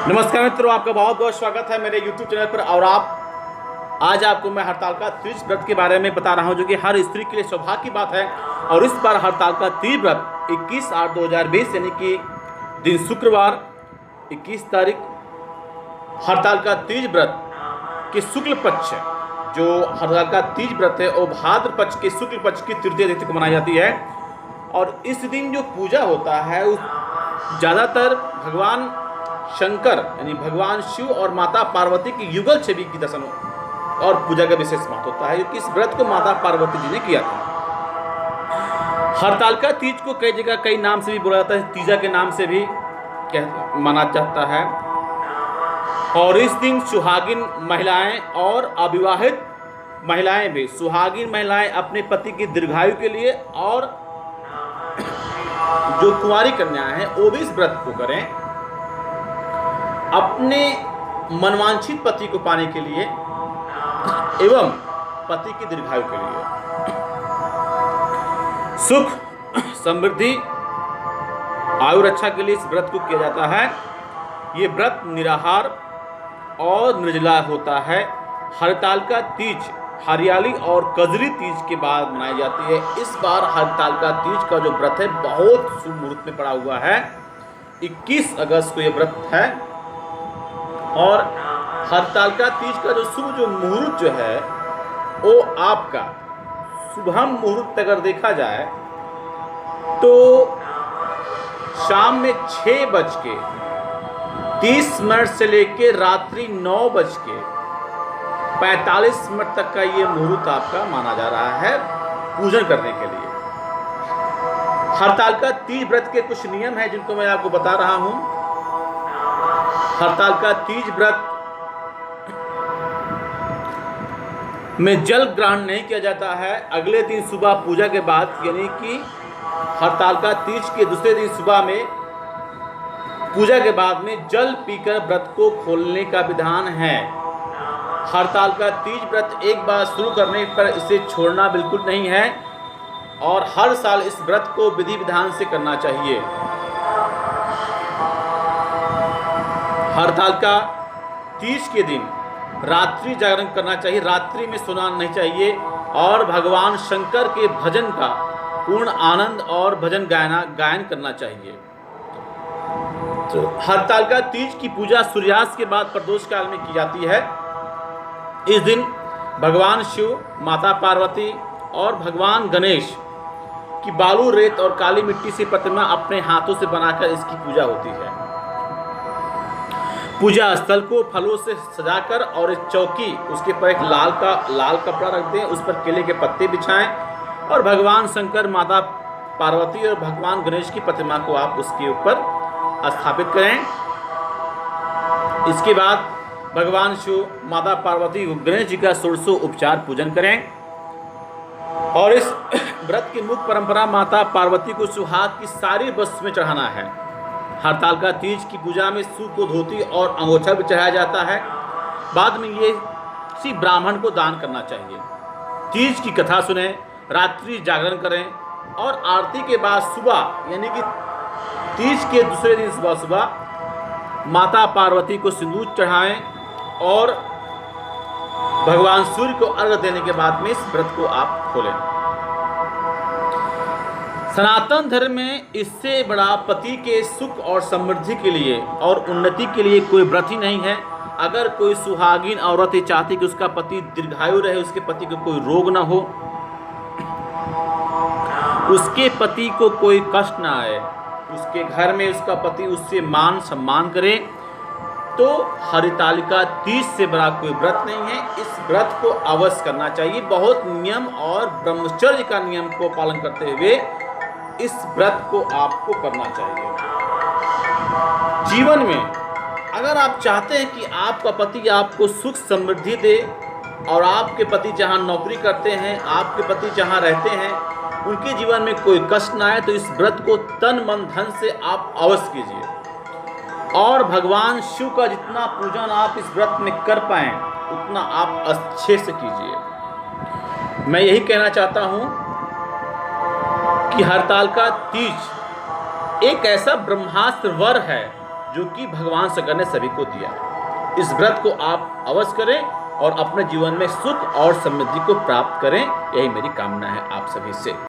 नमस्कार मित्रों, आपका बहुत बहुत स्वागत है मेरे YouTube चैनल पर। और आज आपको मैं हड़ताल तीज व्रत के बारे में बता रहा हूं, जो कि हर स्त्री के लिए सौभाग्य की बात है। और इस बार हड़ताल तीज व्रत 21/8/2020 यानी कि दिन शुक्रवार 21 तारीख हड़ताल तीज व्रत के शुक्ल पक्ष, जो हड़ताल तीज व्रत है वो भाद्र पक्ष के शुक्ल पक्ष की तृतीय तिथि को मनाई जाती है। और इस दिन जो पूजा होता है उस ज़्यादातर भगवान शंकर यानी भगवान शिव और माता पार्वती की युगल छवि की दर्शन और पूजा का विशेष महत्व होता है, क्योंकि इस व्रत को माता पार्वती जी ने किया था। हड़ताल तीज को कई जगह कई नाम से भी बोला जाता है, तीजा के नाम से भी माना जाता है। और इस दिन सुहागिन महिलाएं और अविवाहित महिलाएं भी, सुहागिन महिलाएं अपने पति की दीर्घायु के लिए और जो कुंवारी कन्याएं हैं वो भी इस व्रत को करें, अपने मनवांछित पति को पाने के लिए एवं पति की दीर्घायु के लिए। सुख समृद्धि आयु रक्षा के लिए इस व्रत को किया जाता है। ये व्रत निराहार और निर्जला होता है। हड़ताल तीज हरियाली और कजरी तीज के बाद मनाई जाती है। इस बार हड़ताल तीज का जो व्रत है बहुत शुभ मुहूर्त में पड़ा हुआ है। 21 अगस्त को ये व्रत है। और हड़ताल तीज का जो मुहूर्त जो है वो आपका शुभम मुहूर्त अगर देखा जाए तो शाम में 6:30 से लेकर रात्रि 9:45 तक का ये मुहूर्त आपका माना जा रहा है पूजन करने के लिए। हड़ताल तीज व्रत के कुछ नियम हैं जिनको मैं आपको बता रहा हूं। हड़ताल तीज व्रत में जल ग्रहण नहीं किया जाता है। अगले दिन सुबह पूजा के बाद यानी कि हड़ताल तीज के दूसरे दिन सुबह में पूजा के बाद में जल पीकर व्रत को खोलने का विधान है। हड़ताल तीज व्रत एक बार शुरू करने पर इसे छोड़ना बिल्कुल नहीं है और हर साल इस व्रत को विधि विधान से करना चाहिए। हड़ताल तीज के दिन रात्रि जागरण करना चाहिए, रात्रि में सोना नहीं चाहिए और भगवान शंकर के भजन का पूर्ण आनंद और भजन गायन करना चाहिए। तो हड़ताल तीज की पूजा सूर्यास्त के बाद प्रदोष काल में की जाती है। इस दिन भगवान शिव, माता पार्वती और भगवान गणेश की बालू, रेत और काली मिट्टी से प्रतिमा अपने हाथों से बनाकर इसकी पूजा होती है। पूजा स्थल को फलों से सजाकर और एक चौकी, उसके पर एक लाल कपड़ा रख दें, उस पर केले के पत्ते बिछाएं और भगवान शंकर, माता पार्वती और भगवान गणेश की प्रतिमा को आप उसके ऊपर स्थापित करें। इसके बाद भगवान शिव, माता पार्वती, गणेश जी का षोडशों उपचार पूजन करें। और इस व्रत की मुख्य परंपरा माता पार्वती को सुहाग की सारी वस्तु में चढ़ाना है। हड़ताल तीज की पूजा में सूप को धोती और अंगोछा भी चढ़ाया जाता है। बाद में ये किसी ब्राह्मण को दान करना चाहिए। तीज की कथा सुने, रात्रि जागरण करें और आरती के बाद सुबह यानी कि तीज के दूसरे दिन सुबह माता पार्वती को सिंदूर चढ़ाएं और भगवान सूर्य को अर्घ्य देने के बाद में इस व्रत को आप खोलें। सनातन धर्म में इससे बड़ा पति के सुख और समृद्धि के लिए और उन्नति के लिए कोई व्रत ही नहीं है। अगर कोई सुहागिन औरत चाहती कि उसका पति दीर्घायु रहे, उसके पति को कोई रोग ना हो, उसके पति को कोई कष्ट ना आए, उसके घर में उसका पति उससे मान सम्मान करे, तो हरितालिका तीज से बड़ा कोई व्रत नहीं है। इस व्रत को अवश्य करना चाहिए। बहुत नियम और ब्रह्मचर्य का नियम को पालन करते हुए इस व्रत को आपको करना चाहिए। जीवन में अगर आप चाहते हैं कि आपका पति आपको सुख समृद्धि दे और आपके पति जहां नौकरी करते हैं, आपके पति जहां रहते हैं, उनके जीवन में कोई कष्ट ना आए, तो इस व्रत को तन मन धन से आप अवश्य कीजिए। और भगवान शिव का जितना पूजन आप इस व्रत में कर पाएं उतना आप अच्छे से कीजिए। मैं यही कहना चाहता हूं कि हड़ताल तीज एक ऐसा ब्रह्मास्त्र वर है जो कि भगवान शंकर ने सभी को दिया। इस व्रत को आप अवश्य करें और अपने जीवन में सुख और समृद्धि को प्राप्त करें, यही मेरी कामना है आप सभी से।